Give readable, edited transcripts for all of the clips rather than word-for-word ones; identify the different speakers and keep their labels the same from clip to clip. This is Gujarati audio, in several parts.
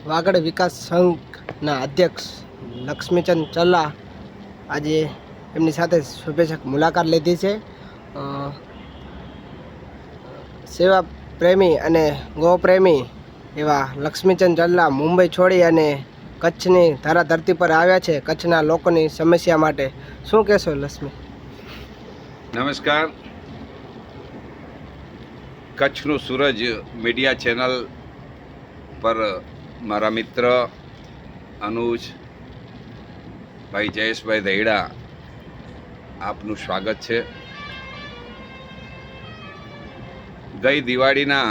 Speaker 1: વાગડ વિકાસ સંઘના અધ્યક્ષ લક્ષ્મીચંદ ચલ્લા આજે એમની સાથે શુભેચ્છક મુલાકાત લીધી છે. સેવા પ્રેમી અને ગૌપ્રેમી એવા લક્ષ્મીચંદ ચલ્લા મુંબઈ છોડી અને કચ્છની ધરતી પર આવ્યા છે કચ્છના લોકોની સમસ્યા માટે. શું કહેશો લક્ષ્મી?
Speaker 2: નમસ્કાર. કચ્છનું સૂરજ મીડિયા ચેનલ પર મારા મિત્ર અનુજ ભાઈ જયેશભાઈ દહીડા આપનું સ્વાગત છે. ગઈ દિવાળીના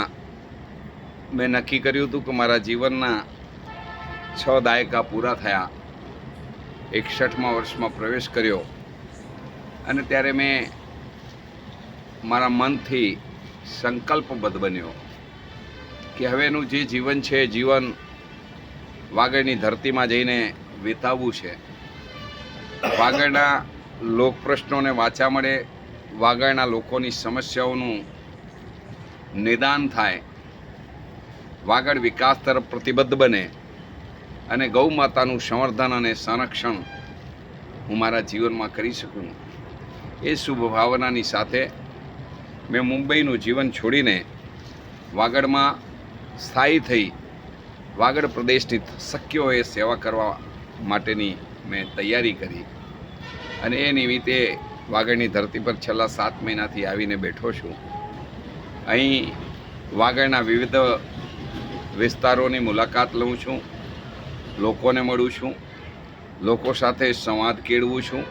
Speaker 2: મેં નક્કી કર્યું હતું કે મારા જીવનના 6 દાયકા પૂરા થયા, 61મા વર્ષમાં પ્રવેશ કર્યો અને ત્યારે મેં મારા મનથી સંકલ્પબદ્ધ બન્યો કે હવેનું જે જીવન છે જીવન વાગડની ધરતીમાં જઈને વિતાવવું છે. વાગડના લોક પ્રશ્નોને વાચા મળે, વાગડના લોકોની સમસ્યાઓનું નિદાન થાય, વાગડ વિકાસ તરફ પ્રતિબદ્ધ બને અને ગૌ માતાનું સંવર્ધન અને સંરક્ષણ હું મારા જીવનમાં કરી શકું, એ શુભ ભાવનાની સાથે મેં મુંબઈનું જીવન છોડીને વાગડમાં સ્થાયી થઈ વાગડ પ્રદેશની શક્ય હોય સેવા કરવા માટેની મેં તૈયારી કરી અને એ નિમિત્તે વાગડની ધરતી પર છેલ્લા 7 મહિનાથી આવીને બેઠો છું. અહીં વાગડના વિવિધ વિસ્તારોની મુલાકાત લઉં છું, લોકોને મળું છું, લોકો સાથે સંવાદ કેળવું છું,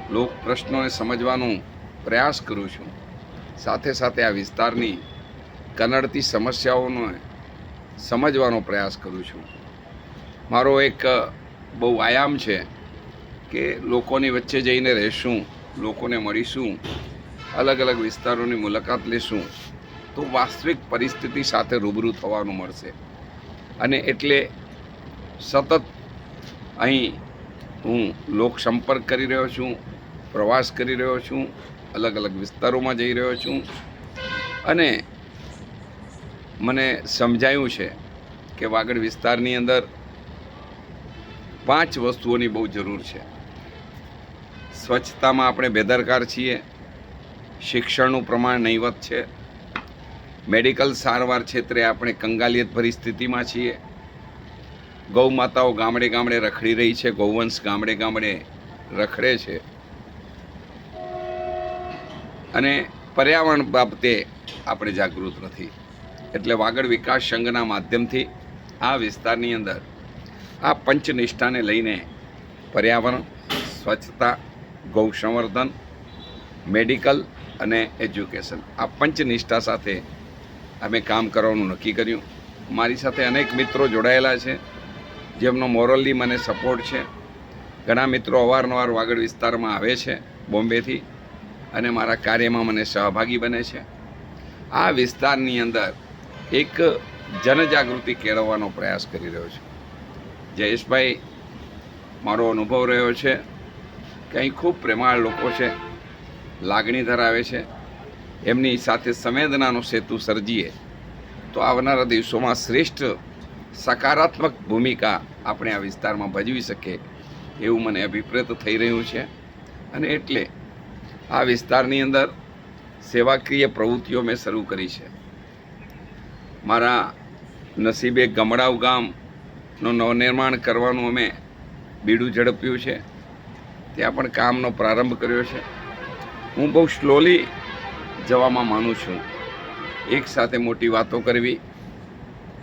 Speaker 2: લોક પ્રશ્નોને સમજવાનો પ્રયાસ કરું છું. સાથે સાથે આ વિસ્તારની કનડતી સમસ્યાઓનો સમજવાનો પ્રયાસ કરું છું. મારો એક બહુ આયામ છે કે લોકોની વચ્ચે જઈને રહેશું, લોકોને મળીશું, અલગ અલગ વિસ્તારોની મુલાકાત લેશું તો વાસ્તવિક પરિસ્થિતિ સાથે રૂબરૂ થવાનું મળશે. અને એટલે સતત અહીં હું લોક સંપર્ક કરી રહ્યો છું, પ્રવાસ કરી રહ્યો છું, અલગ અલગ વિસ્તારોમાં જઈ રહ્યો છું અને મને સમજાયું છે કે વાગડ વિસ્તારની અંદર 5 વસ્તુઓની બહુ જરૂર છે. સ્વચ્છતામાં આપણે બેદરકાર છીએ, શિક્ષણનું પ્રમાણ નહીવત છે, મેડિકલ સારવાર ક્ષેત્રે આપણે કંગાલિયત પરિસ્થિતિમાં છીએ, ગૌ માતાઓ ગામડે ગામડે રખડી રહી છે, ગૌવંશ ગામડે ગામડે રખડે છે અને પર્યાવરણ બાબતે આપણે જાગૃત નથી. એટલે વાગડ વિકાસ સંઘના માધ્યમથી આ વિસ્તારની અંદર આ પંચનિષ્ઠાને લઈને પર્યાવરણ, સ્વચ્છતા, ગૌ સંવર્ધન, મેડિકલ અને એજ્યુકેશન, આ પંચનિષ્ઠા સાથે અમે કામ કરવાનું નક્કી કર્યું. મારી સાથે અનેક મિત્રો જોડાયેલા છે જેમનો મોરલી મને સપોર્ટ છે. ઘણા મિત્રો અવારનવાર વાગડ વિસ્તારમાં આવે છે બોમ્બેથી અને મારા કાર્યમાં મને સહભાગી બને છે. આ વિસ્તારની અંદર એક જનજાગૃતિ કેળવવાનો પ્રયાસ કરી રહ્યો છું. જયેશભાઈ, મારો અનુભવ રહ્યો છે કે અહીં ખૂબ પ્રેમાળ લોકો છે, લાગણી ધરાવે છે. એમની સાથે સંવેદનાનો સેતુ સર્જીએ તો આવનારા દિવસોમાં શ્રેષ્ઠ સકારાત્મક ભૂમિકા આપણે આ વિસ્તારમાં ભજવી શકીએ એવું મને અભિપ્રેત થઈ રહ્યું છે. અને એટલે આ વિસ્તારની અંદર સેવાકીય પ્રવૃત્તિઓ મેં શરૂ કરી છે. મારા નસીબે ગમડાવ ગામનું નવનિર્માણ કરવાનું અમે બીડું ઝડપ્યું છે, ત્યાં પણ કામનો પ્રારંભ કર્યો છે. હું બહુ સ્લોલી જવામાં માનું છું. એક સાથે મોટી વાતો કરવી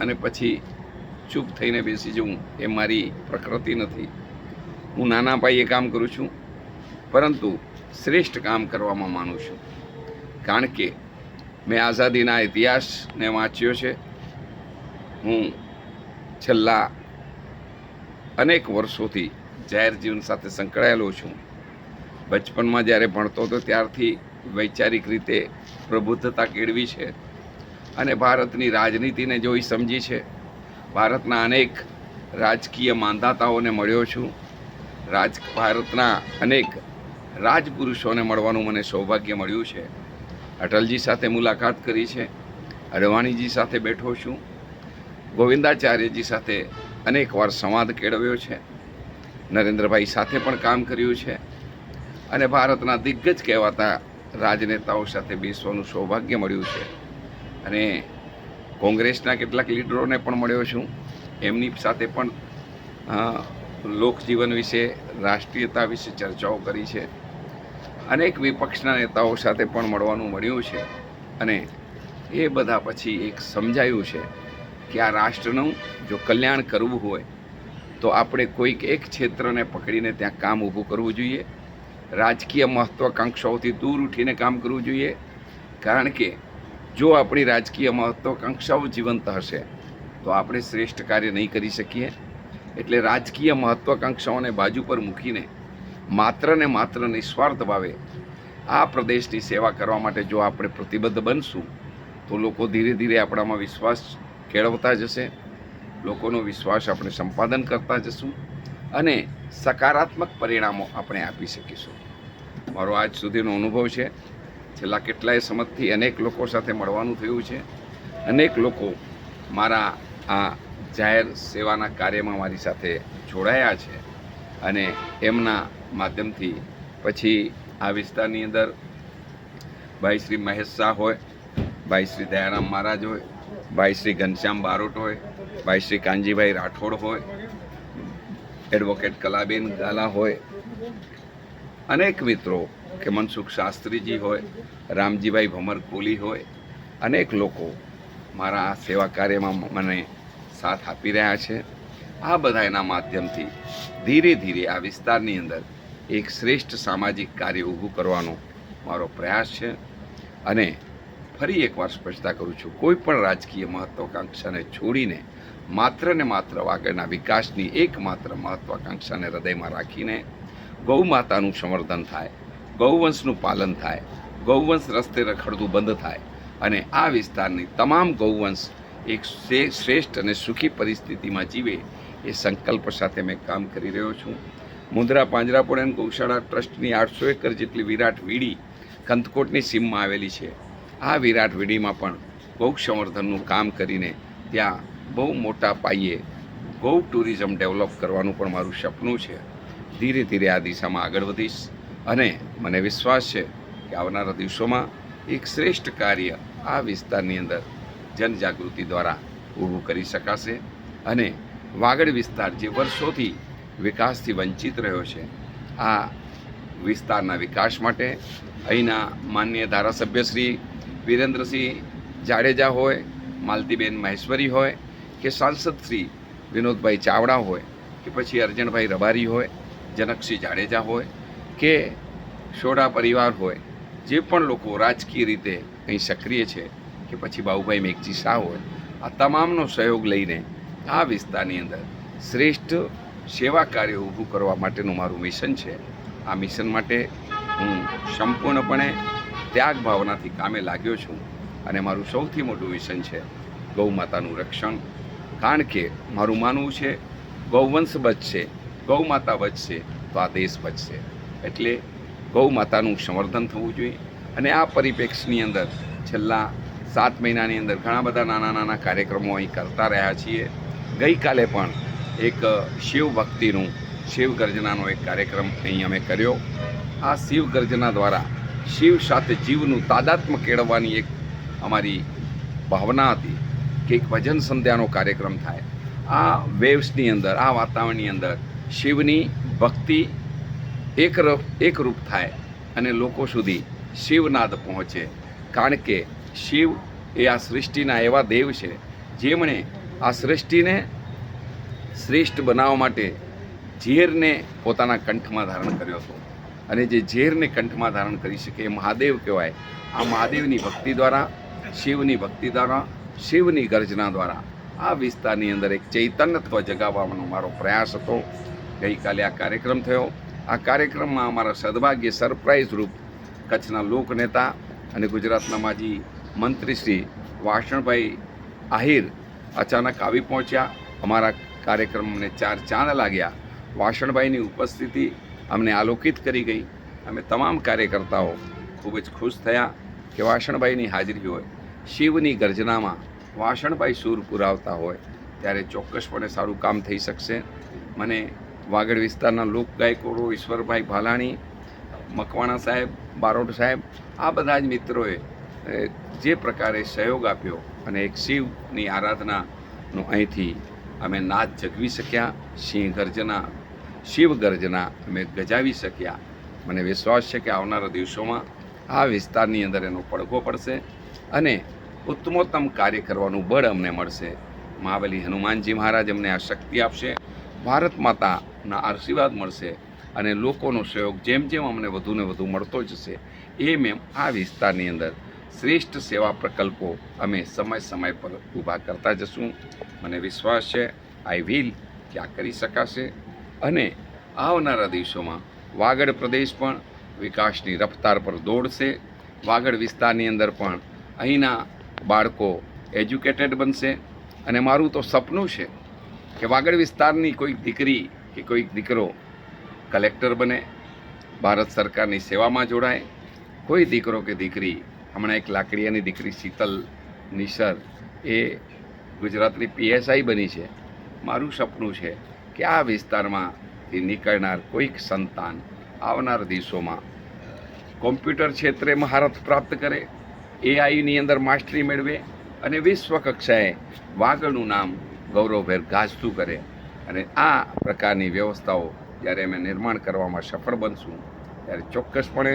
Speaker 2: અને પછી ચૂપ થઈને બેસી જવું એ મારી પ્રકૃતિ નથી. હું નાના પાયે કામ કરું છું પરંતુ શ્રેષ્ઠ કામ કરવામાં માનું છું. કારણ કે મેં આઝાદીના ઇતિહાસને વાંચ્યો છે. હું છેલ્લા અનેક વર્ષોથી જાહેર જીવન સાથે સંકળાયેલો છું. બચપનમાં જ્યારે ભણતો હતો ત્યારથી વૈચારિક રીતે પ્રબુદ્ધતા કેળવી છે અને ભારતની રાજનીતિને જોઈ સમજી છે. ભારતના અનેક રાજકીય માંધાતાઓને મળ્યો છું. ભારતના અનેક રાજપુરુષોને મળવાનું મને સૌભાગ્ય મળ્યું છે. અટલજી સાથે મુલાકાત કરી છે, અડવાણીજી સાથે બેઠો છું, ગોવિંદાચાર્યજી સાથે અનેકવાર સંવાદ કેળવ્યો છે, નરેન્દ્રભાઈ સાથે પણ કામ કર્યું છે અને ભારતના દિગ્ગજ કહેવાતા રાજનેતાઓ સાથે બેસવાનું સૌભાગ્ય મળ્યું છે અને કોંગ્રેસના કેટલાક લીડરોને પણ મળ્યો છું. એમની સાથે પણ લોકજીવન વિશે, રાષ્ટ્રીયતા વિશે ચર્ચાઓ કરી છે. અનેક વિપક્ષના નેતાઓ સાથે પણ મળવાનું મળ્યું છે અને એ બધા પછી એક સમજાયું છે કે આ રાષ્ટ્રનું જો કલ્યાણ કરવું હોય તો આપણે કોઈક એક ક્ષેત્રને પકડીને ત્યાં કામ ઊભું કરવું જોઈએ. રાજકીય મહત્વાકાંક્ષાઓથી દૂર ઉઠીને કામ કરવું જોઈએ, કારણ કે જો આપણી રાજકીય મહત્વાકાંક્ષાઓ જીવંત હશે તો આપણે શ્રેષ્ઠ કાર્ય નહીં કરી શકીએ. એટલે રાજકીય મહત્વાકાંક્ષાઓને બાજુ પર મૂકીને માત્ર ને માત્ર નિસ્વાર્થ ભાવે આ પ્રદેશની સેવા કરવા માટે જો આપણે પ્રતિબદ્ધ બનશું તો લોકો ધીરે ધીરે આપણામાં વિશ્વાસ કેળવતા જશે, લોકોનો વિશ્વાસ આપણે સંપાદન કરતા જશું અને સકારાત્મક પરિણામો આપણે આપી શકીશું. મારો આજ સુધીનો અનુભવ છે. છેલ્લા કેટલાય સમયથી અનેક લોકો સાથે મળવાનું થયું છે. અનેક લોકો મારા આ જાહેર સેવાના કાર્યમાં મારી સાથે જોડાયા છે અને એમના માધ્યમથી પછી આ વિસ્તારની અંદર ભાઈ શ્રી મહેશ શાહ હોય, ભાઈ શ્રી દયારામ મહારાજ હોય, ભાઈ શ્રી ઘનશ્યામ બારોટ હોય, ભાઈ શ્રી કાનજીભાઈ રાઠોડ હોય, એડવોકેટ કલાબેન ગાલા હોય, અનેક મિત્રો કે મનસુખ શાસ્ત્રીજી હોય, રામજીભાઈ ભમર કોલી હોય, અનેક લોકો મારા આ સેવા કાર્યમાં મને સાથ આપી રહ્યા છે. આ બધાના માધ્યમથી ધીરે ધીરે આ વિસ્તારની અંદર એક શ્રેષ્ઠ સામાજિક કાર્ય ઊભું કરવાનો મારો પ્રયાસ છે અને ફરી એકવાર સ્પષ્ટતા કરું છું, કોઈ પણ રાજકીય મહત્વાકાંક્ષાને છોડીને માત્ર ને માત્ર વાગડના વિકાસની એકમાત્ર મહત્વાકાંક્ષાને હૃદયમાં રાખીને ગૌ માતાનું સંવર્ધન થાય, ગૌવંશનું પાલન થાય, ગૌવંશ રસ્તે રખડતું બંધ થાય અને આ વિસ્તારની તમામ ગૌવંશ એક શ્રેષ્ઠ અને સુખી પરિસ્થિતિમાં જીવે એ સંકલ્પ સાથે મેં કામ કરી રહ્યો છું. મુંદ્રા પાંજરાપોળ એન્ડ ગૌશાળા ટ્રસ્ટની 800 એકર જેટલી વિરાટ વીડી કંથકોટની સીમમાં આવેલી છે. આ વિરાટ વીડીમાં પણ ગૌ સંવર્ધનનું કામ કરીને ત્યાં બહુ મોટા પાયે ગૌ ટુરિઝમ ડેવલપ કરવાનું પણ મારું સપનું છે. ધીરે ધીરે આ દિશામાં આગળ વધીશ અને મને વિશ્વાસ છે કે આવનારા દિવસોમાં એક શ્રેષ્ઠ કાર્ય આ વિસ્તારની અંદર જનજાગૃતિ દ્વારા ઊભું કરી શકાશે અને વાગડ વિસ્તાર જે વર્ષોથી વિકાસથી વંચિત રહ્યો છે, આ વિસ્તારના વિકાસ માટે અહીંના માનનીય ધારાસભ્ય શ્રી વિરેન્દ્રસિંહ જાડેજા હોય, માલતીબેન મહેશ્વરી હોય કે સાંસદ શ્રી વિનોદભાઈ ચાવડા હોય કે પછી અરજણભાઈ રબારી હોય, જનકસિંહ જાડેજા હોય કે સોઢા પરિવાર હોય, જે પણ લોકો રાજકીય રીતે અહીં સક્રિય છે કે પછી બાબુભાઈ મેઘજી શાહ હોય, આ તમામનો સહયોગ લઈને આ વિસ્તારની અંદર શ્રેષ્ઠ સેવા કાર્ય ઊભું કરવા માટેનું મારું મિશન છે. આ મિશન માટે હું સંપૂર્ણપણે ત્યાગ ભાવનાથી કામે લાગ્યો છું અને મારું સૌથી મોટું મિશન છે ગૌ માતાનું રક્ષણ. કારણ કે મારું માનવું છે ગૌવંશ બચશે, ગૌ માતા બચશે તો આ દેશ બચશે. એટલે ગૌ માતાનું સંવર્ધન થવું જોઈએ અને આ પરિપ્રેક્ષની અંદર છેલ્લા 7 મહિનાની અંદર ઘણા બધા નાના નાના કાર્યક્રમો અહીં કરતા રહ્યા છીએ. ગઈકાલે પણ એક શિવ ભક્તિનું શિવ ગર્જનાનો એક કાર્યક્રમ અહીં અમે કર્યો. આ શિવ ગર્જના દ્વારા શિવ સાથે જીવનું તાદાત્મ્ય કેળવવાની એક અમારી ભાવના હતી કે એક ભજન સંધ્યાનો કાર્યક્રમ થાય. આ વેવ્સની અંદર, આ વાતાવરણની અંદર શિવની ભક્તિ એકરૂપ થાય અને લોકો સુધી શિવનાદ પહોંચે. કારણ કે શિવ એ આ સૃષ્ટિના એવા દેવ છે જેમણે આ સૃષ્ટિને શ્રેષ્ઠ બનાવવા માટે ઝેરને પોતાના કંઠમાં ધારણ કર્યો હતો અને જે ઝેરને કંઠમાં ધારણ કરી શકે એ મહાદેવ કહેવાય. આ મહાદેવની ભક્તિ દ્વારા, શિવની ભક્તિ દ્વારા, શિવની ગર્જના દ્વારા આ વિસ્તારની અંદર એક ચૈતન્યત્વ જગાવવાનો મારો પ્રયાસ હતો. ગઈકાલે આ કાર્યક્રમ થયો. આ કાર્યક્રમમાં અમારા સદભાગ્ય સરપ્રાઇઝ રૂપ કચ્છના લોકનેતા અને ગુજરાતના માજી મંત્રી શ્રી વાસણભાઈ આહિર અચાનક આવી પહોંચ્યા. અમારા કાર્યક્રમને 4 ચાંદ લાગ્યા. વાસણભાઈની ઉપસ્થિતિ અમને આલોકિત કરી ગઈ. અમે તમામ કાર્યકર્તાઓ ખૂબ જ ખુશ થયા કે વાસણભાઈની હાજરી હોય, શિવની ગર્જનામાં વાસણભાઈ સૂર પુરાવતા હોય ત્યારે ચોક્કસપણે સારું કામ થઈ શકશે. મને વાગડ વિસ્તારના લોકગાયકો ઈશ્વરભાઈ ભાલાણી, મકવાણા સાહેબ, બારોટ સાહેબ, આ બધા જ મિત્રોએ જે પ્રકારે સહયોગ આપ્યો અને એક શિવની આરાધનાનો અહીંથી અમે નાદ જગવી શક્યા, સિંહ ગર્જના, શિવ ગર્જના અમે ગજાવી શક્યા. મને વિશ્વાસ છે કે આવનારા દિવસોમાં આ વિસ્તારની અંદર એનો પડઘો પડશે અને ઉત્તમોત્તમ કાર્ય કરવાનું બળ અમને મળશે. મહાબલી હનુમાનજી મહારાજ અમને આ શક્તિ આપશે, ભારત માતાના આશીર્વાદ મળશે અને લોકોનો સહયોગ જેમ જેમ અમને વધુને વધુ મળતો જશે એમ એમ આ વિસ્તારની અંદર શ્રેષ્ઠ સેવા પ્રકલ્પો અમે સમય પર ઊભા કરતા જશું. મને વિશ્વાસ છે આઈ વિલ કે આ કરી શકાશે અને આવનારા દિવસોમાં વાગડ પ્રદેશ પણ વિકાસની રફતાર પર દોડશે. વાગડ વિસ્તારની અંદર પણ અહીંના બાળકો એજ્યુકેટેડ બનશે અને મારું તો સપનું છે કે વાગડ વિસ્તારની કોઈક દીકરી કે કોઈક દીકરો કલેક્ટર બને, ભારત સરકારની સેવામાં જોડાય. કોઈ દીકરો કે દીકરી, હમણાં એક લાકડીયાની દીકરી શીતલ નિસર એ ગુજરાતની PSI બની છે. મારું સપનું છે કે આ વિસ્તારમાંથી નીકળનાર કોઈક સંતાન આવનાર દિવસોમાં કોમ્પ્યુટર ક્ષેત્રે મહારત પ્રાપ્ત કરે, AIની અંદર માસ્ટરી મેળવે અને વિશ્વ કક્ષાએ વાગડનું નામ ગૌરવભેર ગાજતું કરે. અને આ પ્રકારની વ્યવસ્થાઓ જ્યારે અમે નિર્માણ કરવામાં સફળ બનશું ત્યારે ચોક્કસપણે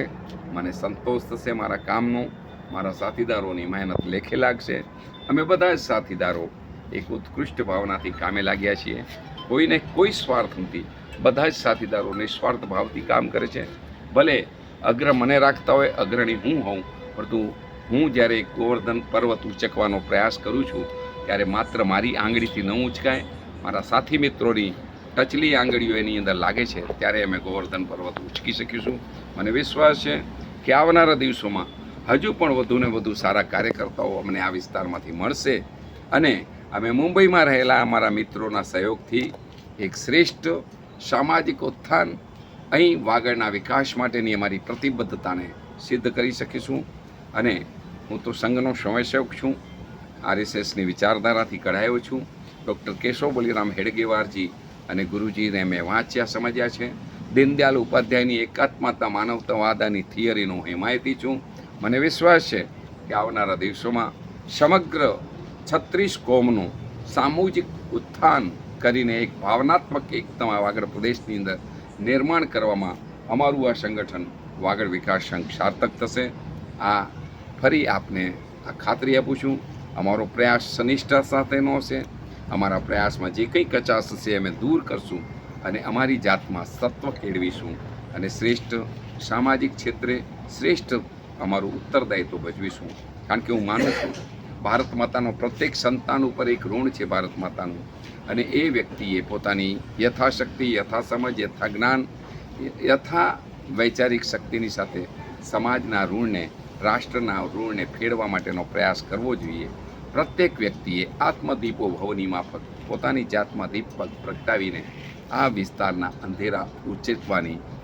Speaker 2: મને સંતોષ થશે મારા કામનો. મારા સાથીદારોની મહેનત લેખે લાગશે. અમે બધા જ સાથીદારો એક ઉત્કૃષ્ટ ભાવનાથી કામે લાગ્યા છીએ. કોઈને કોઈ સ્વાર્થ નથી, બધા જ સાથીદારો નિસ્વાર્થ ભાવથી કામ કરે છે. ભલે અગ્ર મને રાખતા હોય, અગ્રણી હું હોઉં, પરંતુ હું જ્યારે ગોવર્ધન પર્વત ઉંચકવાનો પ્રયાસ કરું છું ત્યારે માત્ર મારી આંગળીથી ન ઉંચકાય, મારા સાથી મિત્રોની ટચલી આંગળીઓ એની અંદર લાગે છે ત્યારે અમે ગોવર્ધન પર્વત ઉંચકી શકીશું. મને વિશ્વાસ છે કે આવનારા દિવસોમાં હજુ પણ વધુને વધુ સારા કાર્યકર્તાઓ અમને આ વિસ્તારમાંથી મળશે અને અમે મુંબઈમાં રહેલા અમારા મિત્રોના સહયોગથી એક શ્રેષ્ઠ સામાજિક ઉત્થાન અહીં વાગડના વિકાસ માટેની અમારી પ્રતિબદ્ધતાને સિદ્ધ કરી શકીશું. અને હું તો સંઘનો સ્વયંસેવક છું, RSSની વિચારધારાથી કઢાયો છું. ડૉક્ટર કેશવ બલિરામ હેડગેવારજી અને ગુરુજીને મેં વાંચ્યા સમજ્યા છે. દીનદયાલ ઉપાધ્યાયની એકાત્મતા માનવતાવાદાની થિયરીનો હિમાયતી છું. મને વિશ્વાસ છે કે આવનારા દિવસોમાં સમગ્ર 36 કોમનું સામૂહિક ઉત્થાન કરીને એક ભાવનાત્મક એકતા વાગડ પ્રદેશની અંદર નિર્માણ કરવામાં અમારું આ સંગઠન વાગડ વિકાસ સંઘ સાર્થક થશે. આ ફરી આપને આ ખાતરી આપું છું. અમારો પ્રયાસ સનિષ્ઠા સાથેનો હશે. અમારા પ્રયાસમાં જે કંઈ કચાશ હશે અમે દૂર કરશું અને અમારી જાતમાં સત્વ કેળવીશું અને શ્રેષ્ઠ સામાજિક ક્ષેત્રે શ્રેષ્ઠ અમારું ઉત્તરદાયિત્વ ભજવીશું. કારણ કે હું માનું છું ભારત માતાનો પ્રત્યેક સંતાન ઉપર એક ઋણ છે ભારત માતાનું, અને એ વ્યક્તિએ પોતાની યથાશક્તિ, યથાસમજ, યથા જ્ઞાન, યથા વૈચારિક શક્તિની સાથે સમાજના ઋણને, રાષ્ટ્રના ઋણને ફેરવા માટેનો પ્રયાસ કરવો જોઈએ. પ્રત્યેક વ્યક્તિએ આત્મદીપો ભવની માફક પોતાની જાતમાં દીપ પ્રગટાવીને આ વિસ્તારના અંધેરા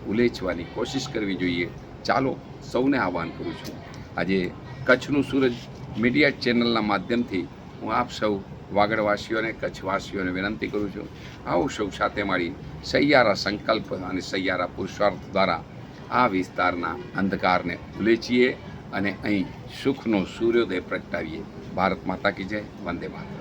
Speaker 2: ઉલેચવાની કોશિશ કરવી જોઈએ. ચાલો સૌને આહ્વાન કરું છું. આજે કચ્છનું સૂરજ મીડિયા ચેનલના માધ્યમથી હું આપ સૌ વાગડવાસીઓને, કચ્છવાસીઓને વિનંતી કરું છું, આવો સૌ સાથે મળી સહિયારા સંકલ્પ અને સહિયારા પુરુષાર્થ દ્વારા આ વિસ્તારના અંધકારને ઉલેચીએ અને અહીં સુખનો સૂર્યોદય પ્રગટાવીએ. ભારત માતા કી જય. વંદે માતરમ.